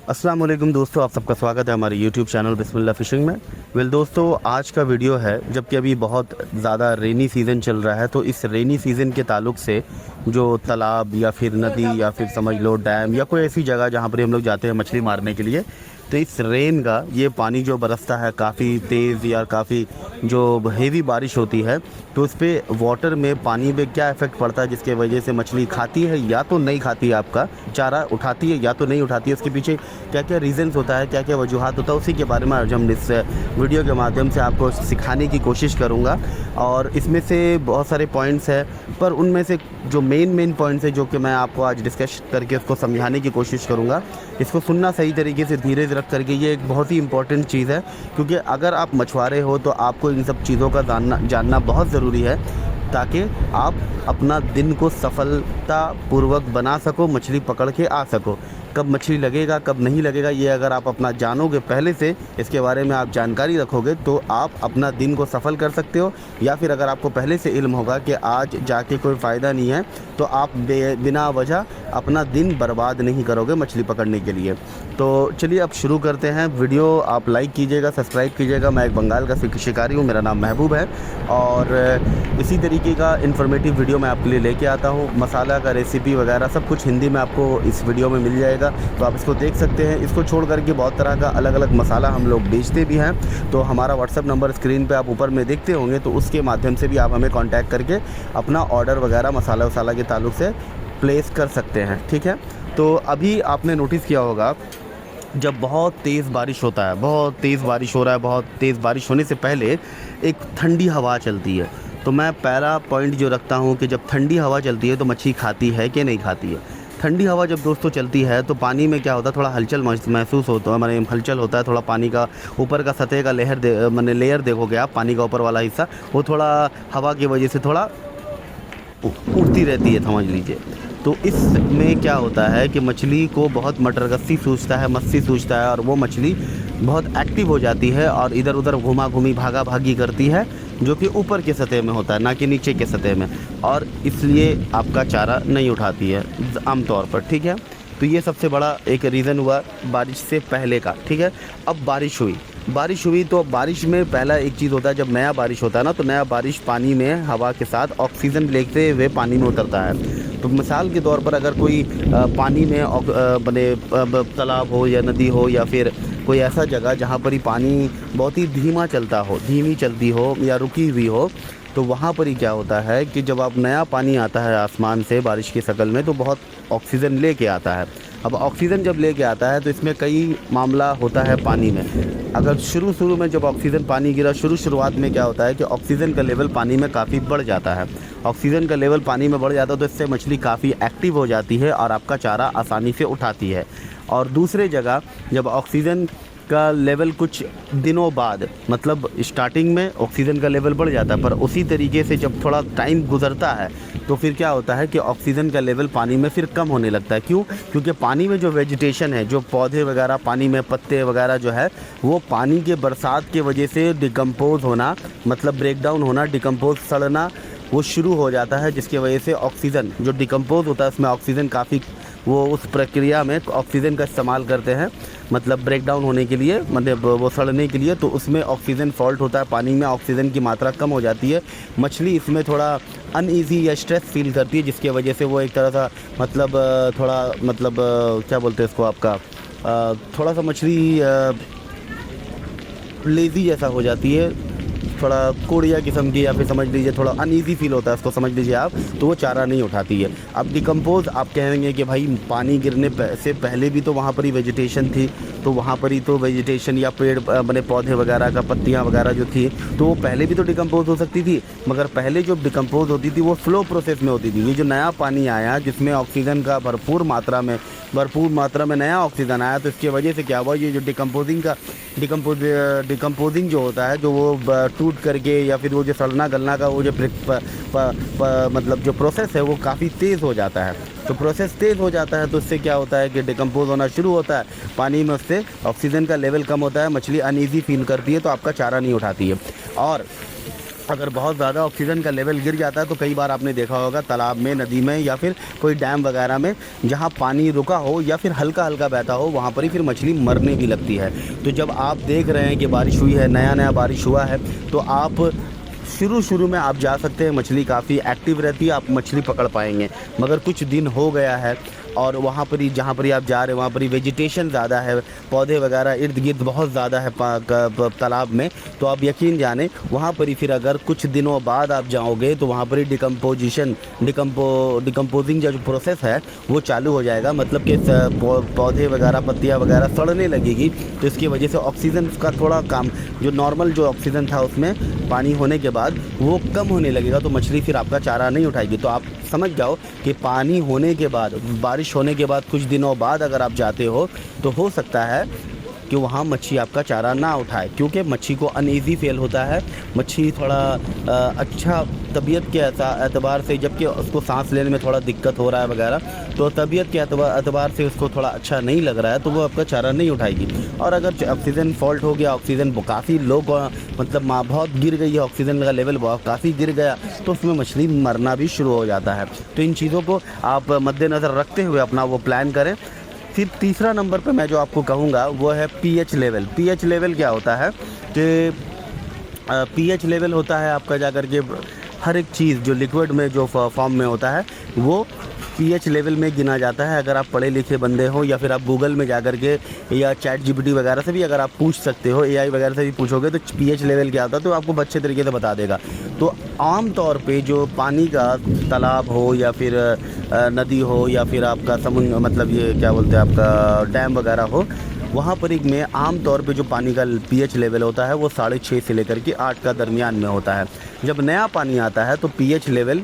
अस्सलाम वालेकुम दोस्तों, आप सबका स्वागत है हमारे यूट्यूब चैनल बिस्मिल्लाह फ़िशिंग में। दोस्तों, आज का वीडियो है जबकि अभी बहुत ज़्यादा रेनी सीज़न चल रहा है, तो इस रेनी सीज़न के ताल्लुक से जो तालाब या फिर नदी या फिर समझ लो डैम या कोई ऐसी जगह जहाँ पर हम लोग जाते हैं मछली मारने के लिए, तो इस रेन का ये पानी जो बरसता है काफ़ी तेज़ या काफ़ी जो हेवी बारिश होती है, तो उस पर वाटर में पानी में क्या इफ़ेक्ट पड़ता है जिसके वजह से मछली खाती है या तो नहीं खाती है, आपका चारा उठाती है या तो नहीं उठाती है। उसके पीछे क्या क्या रीज़न्स होता है, क्या क्या वजूहात होता है, उसी के बारे में आज हम इस वीडियो के माध्यम से आपको सिखाने की कोशिश करूँगा। और इसमें से बहुत सारे पॉइंट्स हैं, पर उनमें से जो मेन पॉइंट्स है जो कि मैं आपको आज डिस्कस करके उसको समझाने की कोशिश करूँगा। इसको सुनना सही तरीके से धीरे रख करके, ये एक बहुत ही इंपॉर्टेंट चीज़ है, क्योंकि अगर आप मछुआरे हो तो आपको इन सब चीज़ों का जानना बहुत ज़रूरी है, ताकि आप अपना दिन को सफलतापूर्वक बना सको, मछली पकड़ के आ सको। कब मछली लगेगा कब नहीं लगेगा, ये अगर आप अपना जानोगे, पहले से इसके बारे में आप जानकारी रखोगे, तो आप अपना दिन को सफल कर सकते हो। या फिर अगर आपको पहले से इल्म होगा कि आज जाके कोई फ़ायदा नहीं है, तो आप बिना वजह अपना दिन बर्बाद नहीं करोगे मछली पकड़ने के लिए। तो चलिए अब शुरू करते हैं। वीडियो आप लाइक कीजिएगा, सब्सक्राइब कीजिएगा। मैं एक बंगाल का शिकारी हूँ, मेरा नाम महबूब है, और इसी तरीके का इन्फॉर्मेटिव वीडियो मैं आपके लिए लेके आता हूँ। मसाला का रेसिपी वगैरह सब कुछ हिंदी में आपको इस वीडियो में मिल जाएगा, तो आप इसको देख सकते हैं। इसको छोड़ करके बहुत तरह का अलग अलग मसाला हम लोग बेचते भी हैं, तो हमारा व्हाट्सअप नंबर स्क्रीन पे आप ऊपर में देखते होंगे, तो उसके माध्यम से भी आप हमें कांटेक्ट करके अपना ऑर्डर वगैरह मसाला वसाला के ताल्लुक से प्लेस कर सकते हैं, ठीक है। तो अभी आपने नोटिस किया होगा, जब बहुत तेज़ बारिश होता है, बहुत तेज़ बारिश हो रहा है, बहुत तेज़ बारिश होने से पहले एक ठंडी हवा चलती है। तो मैं पहला पॉइंट जो रखता हूँ कि जब ठंडी हवा चलती है तो मछली खाती है कि नहीं खाती है। ठंडी हवा जब दोस्तों चलती है तो पानी में क्या होता है, थोड़ा हलचल महसूस होता है, माने हलचल होता है थोड़ा। पानी का ऊपर का सतह का लेयर देखोगे आप, पानी का ऊपर वाला हिस्सा वो थोड़ा हवा की वजह से थोड़ा उड़ती रहती है, समझ लीजिए। तो इसमें क्या होता है कि मछली को बहुत मटरगस्सी सूझता है, मस्सी सूझता है, और वो मछली बहुत एक्टिव हो जाती है और इधर उधर घुमा घूमी भागा भागी करती है, जो कि ऊपर के सतह में होता है, ना कि नीचे के सतह में, और इसलिए आपका चारा नहीं उठाती है आमतौर पर, ठीक है। तो ये सबसे बड़ा एक रीज़न हुआ बारिश से पहले का, ठीक है। अब बारिश हुई तो बारिश में पहला एक चीज़ होता है, जब नया बारिश होता है ना, तो नया बारिश पानी में हवा के साथ ऑक्सीजन लेते हुए पानी में उतरता है। तो मिसाल के तौर पर अगर कोई पानी में बने तालाब हो या नदी हो या फिर कोई ऐसा जगह जहाँ पर ही पानी बहुत ही धीमी चलती हो या रुकी हुई हो, तो वहाँ पर ही क्या होता है कि जब आप नया पानी आता है आसमान से बारिश की शक्ल में, तो बहुत ऑक्सीजन लेके आता है। अब ऑक्सीजन जब लेके आता है तो इसमें कई मामला होता है पानी में। अगर शुरू में जब ऑक्सीजन पानी गिरा, शुरुआत में क्या होता है कि ऑक्सीजन का लेवल पानी में काफ़ी बढ़ जाता है। ऑक्सीजन का लेवल पानी में बढ़ जाता है तो इससे मछली काफ़ी एक्टिव हो जाती है और आपका चारा आसानी से उठाती है। और दूसरे जगह जब ऑक्सीजन का लेवल कुछ दिनों बाद, मतलब स्टार्टिंग में ऑक्सीजन का लेवल बढ़ जाता है, पर उसी तरीके से जब थोड़ा टाइम गुजरता है तो फिर क्या होता है कि ऑक्सीजन का लेवल पानी में फिर कम होने लगता है। क्यों? क्योंकि पानी में जो वेजिटेशन है, जो पौधे वगैरह पानी में पत्ते वगैरह जो है, वो पानी के बरसात के वजह से डिकम्पोज होना, मतलब ब्रेक डाउन होना, डिकम्पोज सड़ना वो शुरू हो जाता है, जिसकी वजह से ऑक्सीजन जो डिकम्पोज होता है उसमें ऑक्सीजन काफ़ी, वो उस प्रक्रिया में ऑक्सीजन का इस्तेमाल करते हैं, मतलब ब्रेक डाउन होने के लिए, मतलब वो सड़ने के लिए। तो उसमें ऑक्सीजन फॉल्ट होता है, पानी में ऑक्सीजन की मात्रा कम हो जाती है। मछली इसमें थोड़ा अनईज़ी या स्ट्रेस फील करती है, जिसकी वजह से वो एक तरह सा क्या बोलते हैं इसको, आपका थोड़ा सा मछली लेज़ी जैसा हो जाती है, थोड़ा कोड़िया किस्म की, या फिर समझ लीजिए थोड़ा अनईज़ी फील होता है उसको, समझ लीजिए आप, तो वो चारा नहीं उठाती है। अब डिकम्पोज आप कहेंगे कि भाई पानी गिरने से पहले भी तो वहाँ पर ही वेजिटेशन थी, तो वहाँ पर ही तो वेजिटेशन या पेड़ बने पौधे वगैरह का पत्तियाँ वगैरह जो थी, तो वो पहले भी तो डिकम्पोज हो सकती थी, मगर पहले जो डिकम्पोज होती थी वो स्लो प्रोसेस में होती थी। ये जो नया पानी आया जिसमें ऑक्सीजन का भरपूर मात्रा में नया ऑक्सीजन आया, तो इसकी वजह से क्या हुआ, ये जो डिकम्पोजिंग जो होता है, जो वो टूट करके या फिर वो जो सड़ना गलना का वो जो मतलब जो प्रोसेस है वो काफ़ी तेज़ हो जाता है। तो प्रोसेस तेज़ हो जाता है तो इससे क्या होता है कि डिकम्पोज होना शुरू होता है पानी में, उससे ऑक्सीजन का लेवल कम होता है, मछली अनईज़ी फील करती है, तो आपका चारा नहीं उठाती है। और अगर बहुत ज़्यादा ऑक्सीजन का लेवल गिर जाता है तो कई बार आपने देखा होगा तालाब में, नदी में या फिर कोई डैम वगैरह में जहाँ पानी रुका हो या फिर हल्का हल्का बहता हो, वहाँ पर ही फिर मछली मरने भी लगती है। तो जब आप देख रहे हैं कि बारिश हुई है, नया नया बारिश हुआ है, तो आप शुरू में आप जा सकते हैं। मछली काफ़ी एक्टिव रहती है, आप मछली पकड़ पाएंगे। मगर कुछ दिन हो गया है और वहाँ पर ही जहाँ पर ही आप जा रहे हैं वहाँ पर ही वेजिटेशन ज़्यादा है, पौधे वगैरह इर्द गिर्द बहुत ज़्यादा है तालाब में, तो आप यकीन जाने वहाँ पर ही फिर अगर कुछ दिनों बाद आप जाओगे तो वहाँ पर ही डिकम्पोजिंग जो प्रोसेस है वो चालू हो जाएगा। मतलब कि पौधे वगैरह, पत्तियाँ वगैरह सड़ने लगेगी। तो इसकी वजह से ऑक्सीजन का थोड़ा काम, जो नॉर्मल जो ऑक्सीजन था उसमें पानी होने के बाद वो कम होने लगेगा, तो मछली फिर आपका चारा नहीं उठाएगी। तो आप समझ जाओ कि पानी होने के बाद, बारिश होने के बाद कुछ दिनों बाद अगर आप जाते हो तो हो सकता है कि वहाँ मच्छी आपका चारा ना उठाए, क्योंकि मच्छी को अनईज़ी फील होता है। मच्छी थोड़ा अच्छा तबीयत के एतबार से, जबकि उसको सांस लेने में थोड़ा दिक्कत हो रहा है वगैरह, तो तबीयत के एतबार से उसको थोड़ा अच्छा नहीं लग रहा है, तो वो आपका चारा नहीं उठाएगी। और अगर ऑक्सीजन फॉल्ट हो गया, ऑक्सीजन काफ़ी लो, मतलब बहुत गिर गई है, ऑक्सीजन का लेवल काफ़ी गिर गया, तो उसमें मछली मरना भी शुरू हो जाता है। तो इन चीज़ों को आप मद्देनज़र रखते हुए अपना वो प्लान करें। फिर तीसरा नंबर पे मैं जो आपको कहूँगा वो है पीएच लेवल। पीएच लेवल क्या होता है कि पीएच लेवल होता है आपका जाकर के हर एक चीज़ जो लिक्विड में जो फॉर्म में होता है वो पीएच लेवल में गिना जाता है। अगर आप पढ़े लिखे बंदे हो या फिर आप गूगल में जाकर के या चैट जीपीटी वगैरह से भी अगर आप पूछ सकते हो, एआई वगैरह से भी पूछोगे तो पीएच लेवल क्या होता है तो आपको अच्छे तरीके से बता देगा। तो आम तौर पे जो पानी का तालाब हो या फिर नदी हो या फिर आपका समुद्र, मतलब ये क्या बोलते हैं आपका डैम वगैरह हो, वहाँ पर एक में आम तौर पे जो पानी का पीएच लेवल होता है वो 6.5 से लेकर के 8 का दरमियान में होता है। जब नया पानी आता है तो पीएच लेवल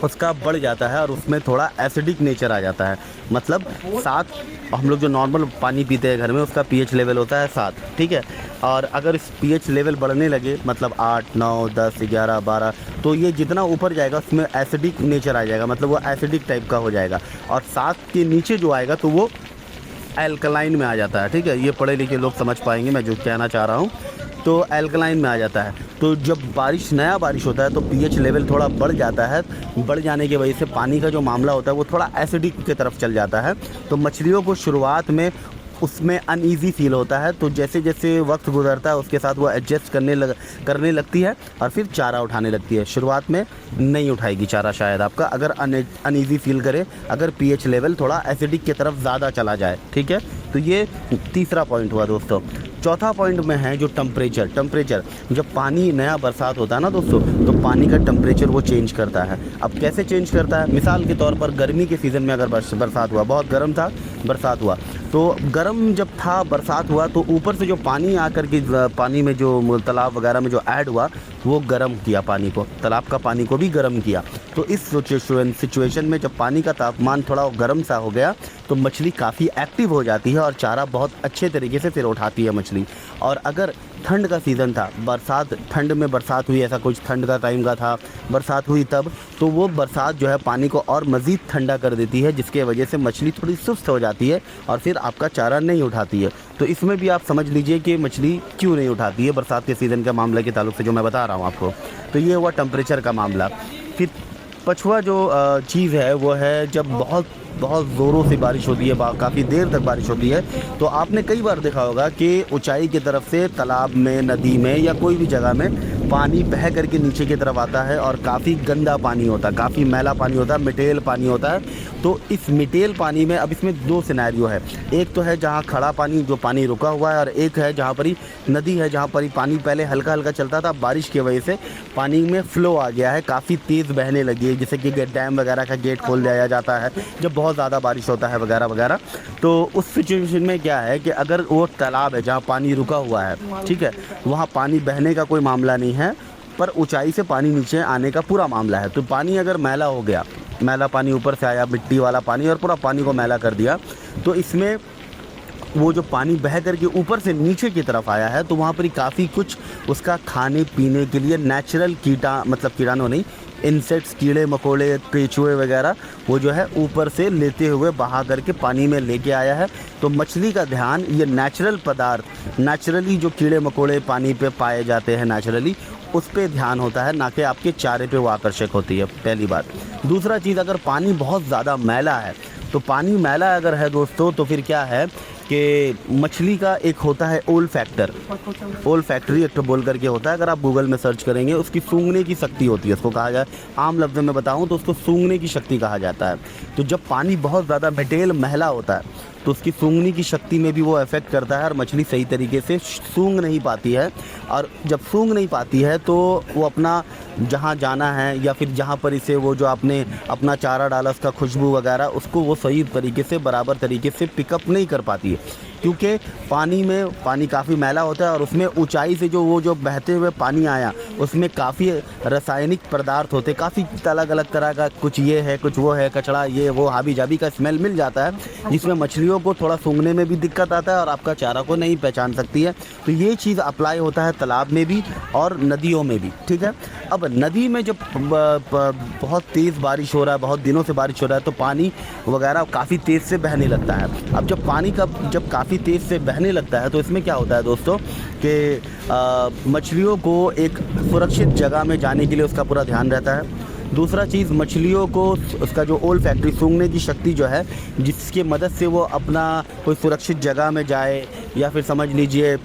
उसका बढ़ जाता है और उसमें थोड़ा एसिडिक नेचर आ जाता है। मतलब 7, हम लोग जो नॉर्मल पानी पीते हैं घर में उसका पीएच लेवल होता है 7, ठीक है। और अगर इस पीएच लेवल बढ़ने लगे, मतलब 8, 9, 10, 11, 12, तो ये जितना ऊपर जाएगा उसमें एसिडिक नेचर आ जाएगा, मतलब वो एसिडिक टाइप का हो जाएगा। और 7 के नीचे जो आएगा तो वो एल्कलाइन में आ जाता है, ठीक है। ये पढ़े लिखे लोग समझ पाएंगे मैं जो कहना चाह रहा हूँ। तो एल्कलाइन में आ जाता है। तो जब नया बारिश होता है तो पीएच लेवल थोड़ा बढ़ जाता है। बढ़ जाने की वजह से पानी का जो मामला होता है वो थोड़ा एसिडिक की तरफ चल जाता है। तो मछलियों को शुरुआत में उसमें अनईज़ी फील होता है, तो जैसे जैसे वक्त गुजरता है उसके साथ वो एडजस्ट करने लगती है और फिर चारा उठाने लगती है। शुरुआत में नहीं उठाएगी चारा शायद आपका, अगर अनईज़ी फील करे, अगर पीएच लेवल थोड़ा एसिडिक की तरफ ज़्यादा चला जाए, ठीक है। तो ये तीसरा पॉइंट हुआ दोस्तों। चौथा पॉइंट में है जो टेम्परेचर। जब पानी नया बरसात होता है ना दोस्तों, तो पानी का टेम्परेचर वो चेंज करता है। अब कैसे चेंज करता है? मिसाल के तौर पर गर्मी के सीज़न में अगर बरसात हुआ, बहुत गर्म था, बरसात हुआ, तो गर्म जब था बरसात हुआ तो ऊपर से जो पानी आकर के पानी में जो तालाब वगैरह में जो ऐड हुआ वो गर्म किया पानी को, तालाब का पानी को भी गर्म किया। तो इस सिचुएशन में जब पानी का तापमान थोड़ा गर्म सा हो गया तो मछली काफ़ी एक्टिव हो जाती है और चारा बहुत अच्छे तरीके से फिर उठाती है मछली। और अगर ठंड का सीज़न था, ठंड में बरसात हुई, ऐसा कुछ ठंड का टाइम का था, बरसात हुई तब, तो वो बरसात जो है पानी को और मज़ीद ठंडा कर देती है, जिसके वजह से मछली थोड़ी सुस्त हो जाती है और फिर आपका चारा नहीं उठाती है। तो इसमें भी आप समझ लीजिए कि मछली क्यों नहीं उठाती है बरसात के सीज़न के मामले के ताल्लुक से जो मैं बता रहा हूँ आपको। तो ये हुआ टेम्परेचर का मामला। फिर पाँचवा जो चीज़ है वो है जब बहुत ज़ोरों से बारिश होती है, काफ़ी देर तक बारिश होती है, तो आपने कई बार देखा होगा कि ऊंचाई की तरफ से तालाब में, नदी में या कोई भी जगह में पानी बह करके नीचे की तरफ आता है और काफ़ी गंदा पानी होता है, काफ़ी मैला पानी होता है, मिटेल पानी होता है। तो इस मिटेल पानी में अब इसमें 2 सिनेरियो है। एक तो है जहाँ खड़ा पानी, जो पानी रुका हुआ है, और एक है जहाँ पर ही नदी है, जहाँ पर ही पानी पहले हल्का हल्का चलता था, बारिश की वजह से पानी में फ़्लो आ गया है, काफ़ी तेज़ बहने लगी है, जैसे कि डैम वगैरह का गेट खोल दिया जाता है जब बहुत ज़्यादा बारिश होता है वगैरह वगैरह। तो उस सिचुएशन में क्या है कि अगर वो तालाब है जहाँ पानी रुका हुआ है, ठीक है, वहाँ पानी बहने का कोई मामला नहीं है, पर ऊंचाई से पानी नीचे आने का पूरा मामला है। तो पानी अगर मैला हो गया, मैला पानी ऊपर से आया, मिट्टी वाला पानी, और पूरा पानी को मैला कर दिया, तो इसमें वो जो पानी बह करके ऊपर से नीचे की तरफ आया है, तो वहाँ पर काफ़ी कुछ उसका खाने पीने के लिए नेचुरल कीटाणु नहीं, इंसेक्ट्स, कीड़े मकोड़े, केंचुए वगैरह, वो जो है ऊपर से लेते हुए बहा करके पानी में लेके आया है। तो मछली का ध्यान ये नेचुरल पदार्थ, नेचुरली जो कीड़े मकोड़े पानी पे पाए जाते हैं नेचुरली, उस पे ध्यान होता है, ना कि आपके चारे पे वो आकर्षक होती है, पहली बात। दूसरा चीज़, अगर पानी बहुत ज़्यादा मैला है, तो पानी मैला अगर है दोस्तों, तो फिर क्या है कि मछली का एक होता है ओल फैक्टर, ओल फैक्ट्री एक तो बोल करके होता है, अगर आप गूगल में सर्च करेंगे, उसकी सूंघने की शक्ति होती है, उसको कहा जाए आम लफ्ज़ में बताऊं तो उसको सूंघने की शक्ति कहा जाता है। तो जब पानी बहुत ज़्यादा मटेल महला होता है तो उसकी सूंघने की शक्ति में भी वो इफ़ेक्ट करता है और मछली सही तरीके से सूंघ नहीं पाती है। और जब सूंघ नहीं पाती है तो वो अपना जहाँ जाना है या फिर जहाँ पर इसे वो जो आपने अपना चारा डाला उसका खुशबू वगैरह, उसको वो सही तरीके से बराबर तरीके से पिकअप नहीं कर पाती है, क्योंकि पानी काफ़ी मैला होता है और उसमें ऊंचाई से जो बहते हुए पानी आया उसमें काफ़ी रासायनिक पदार्थ होते, काफ़ी अलग अलग तरह का, कुछ ये है कुछ वो है, कचड़ा ये वो हाबी जाबी का स्मेल मिल जाता है, जिसमें मछलियों को थोड़ा सूंघने में भी दिक्कत आता है और आपका चारा को नहीं पहचान सकती है। तो ये चीज़ अप्लाई होता है तालाब में भी और नदियों में भी, ठीक है। अब नदी में जब बहुत तेज़ बारिश हो रहा है, बहुत दिनों से बारिश हो रहा है, तो पानी वगैरह काफ़ी तेज़ से बहने लगता है। अब जब पानी जब काफ़ी तेज़ से बहने लगता है तो इसमें क्या होता है दोस्तों कि मछलियों को एक सुरक्षित जगह में जाने के लिए उसका पूरा ध्यान रहता है। दूसरा चीज़, मछलियों को उसका जो ओल फैक्ट्री सूंघने की शक्ति जो है, जिसकी मदद से वो अपना कोई सुरक्षित जगह में जाए या फिर समझ लीजिए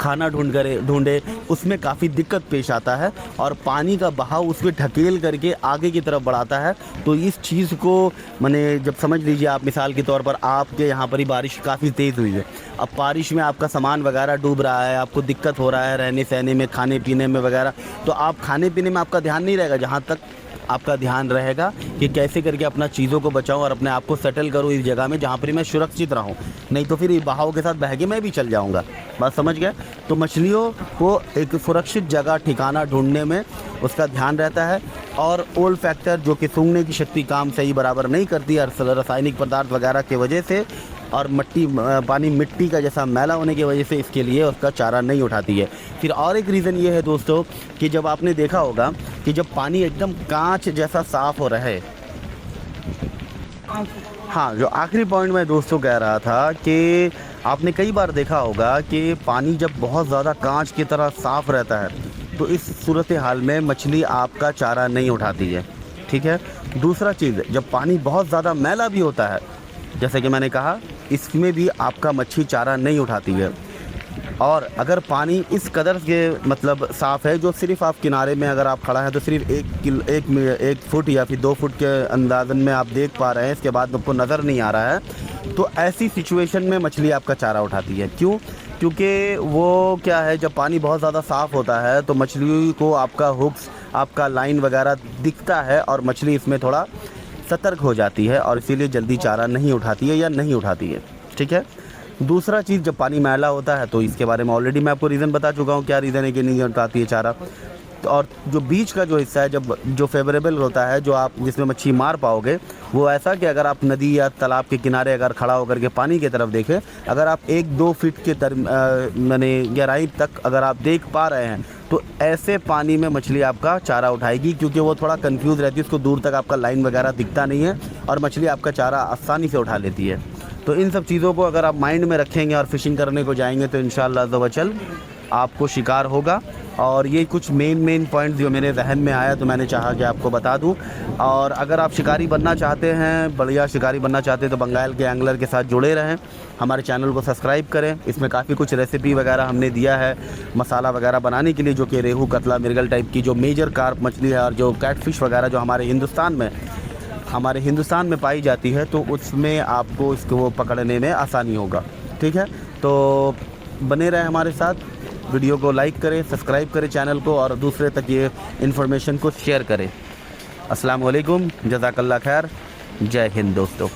खाना ढूंढे, उसमें काफ़ी दिक्कत पेश आता है और पानी का बहाव उसमें ढकेल करके आगे की तरफ बढ़ाता है। तो इस चीज़ को मैंने जब समझ लीजिए आप, मिसाल के तौर पर आपके यहाँ पर ही बारिश काफ़ी तेज़ हुई है, अब बारिश में आपका सामान वगैरह डूब रहा है, आपको दिक्कत हो रहा है रहने सहने में, खाने पीने में वगैरह, तो आप खाने पीने में आपका ध्यान नहीं रहेगा, जहाँ तक आपका ध्यान रहेगा कि कैसे करके अपना चीज़ों को बचाऊं और अपने आप को सेटल करूं इस जगह में जहां पर मैं सुरक्षित रहूं, नहीं तो फिर बहाव के साथ बह के मैं भी चल जाऊंगा। बात समझ गए? तो मछलियों को एक सुरक्षित जगह ठिकाना ढूंढने में उसका ध्यान रहता है। और ओल फैक्टर जो कि सूंघने की शक्ति काम सही बराबर नहीं करती रासायनिक पदार्थ वगैरह की वजह से, और पानी मिट्टी का जैसा मैला होने की वजह से इसके लिए उसका चारा नहीं उठाती है। फिर और एक रीज़न ये है दोस्तों कि जब आपने देखा होगा कि जब पानी एकदम कांच जैसा साफ़ हो रहा है, हाँ, जो आखिरी पॉइंट मैं दोस्तों कह रहा था कि आपने कई बार देखा होगा कि पानी जब बहुत ज़्यादा कांच की तरह साफ़ रहता है तो इस सूरत हाल में मछली आपका चारा नहीं उठाती है, ठीक है। दूसरा चीज़, जब पानी बहुत ज़्यादा मैला भी होता है, जैसे कि मैंने कहा, इसमें भी आपका मच्छी चारा नहीं उठाती है। और अगर पानी इस कदर के मतलब साफ़ है, जो सिर्फ़ आप किनारे में अगर आप खड़ा हैं तो सिर्फ एक फुट या फिर 2 फुट के अंदाज़न में आप देख पा रहे हैं, इसके बाद आपको नज़र नहीं आ रहा है, तो ऐसी सिचुएशन में मछली आपका चारा उठाती है। क्यों? क्योंकि वो क्या है, जब पानी बहुत ज़्यादा साफ़ होता है तो मछली को आपका हुक्स, आपका लाइन वगैरह दिखता है और मछली इसमें थोड़ा सतर्क हो जाती है और इसीलिए जल्दी चारा नहीं उठाती है या नहीं उठाती है, ठीक है। दूसरा चीज़, जब पानी मैला होता है तो इसके बारे में ऑलरेडी मैं आपको रीज़न बता चुका हूँ क्या रीज़न है कि नहीं उठाती है चारा। और जो बीच का जो हिस्सा है, जो फेवरेबल होता है, जो आप जिसमें मच्छी मार पाओगे, वो ऐसा कि अगर आप नदी या तालाब के किनारे अगर खड़ा होकर के पानी की तरफ देखें, अगर आप 1-2 फीट के मैंने गहराई तक अगर आप देख पा रहे हैं तो ऐसे पानी में मछली आपका चारा उठाएगी, क्योंकि वो थोड़ा कंफ्यूज रहती है, उसको दूर तक आपका लाइन वगैरह दिखता नहीं है और मछली आपका चारा आसानी से उठा लेती है। तो इन सब चीज़ों को अगर आप माइंड में रखेंगे और फिशिंग करने को जाएंगे तो इंशाअल्लाह अज़्ज़ व जल आपको शिकार होगा। और ये कुछ मेन पॉइंट्स जो मेरे जहन में आया तो मैंने चाहा कि आपको बता दूं। और अगर आप शिकारी बनना चाहते हैं, बढ़िया शिकारी बनना चाहते हैं, तो बंगाल के एंगलर के साथ जुड़े रहें, हमारे चैनल को सब्सक्राइब करें। इसमें काफ़ी कुछ रेसिपी वगैरह हमने दिया है मसाला वगैरह बनाने के लिए, जो कि रेहू, कतला, मिर्गल टाइप की जो मेजर कार्प मछली है और जो कैटफिश वगैरह जो हमारे हिंदुस्तान में पाई जाती है, तो उसमें आपको इसको पकड़ने में आसानी होगा, ठीक है। तो बने रहें हमारे साथ, वीडियो को लाइक करें, सब्सक्राइब करें चैनल को और दूसरे तक ये इन्फॉर्मेशन को शेयर करें। अस्सलाम वालेकुम, जज़ाकल्लाह खैर, जय हिंद दोस्तों।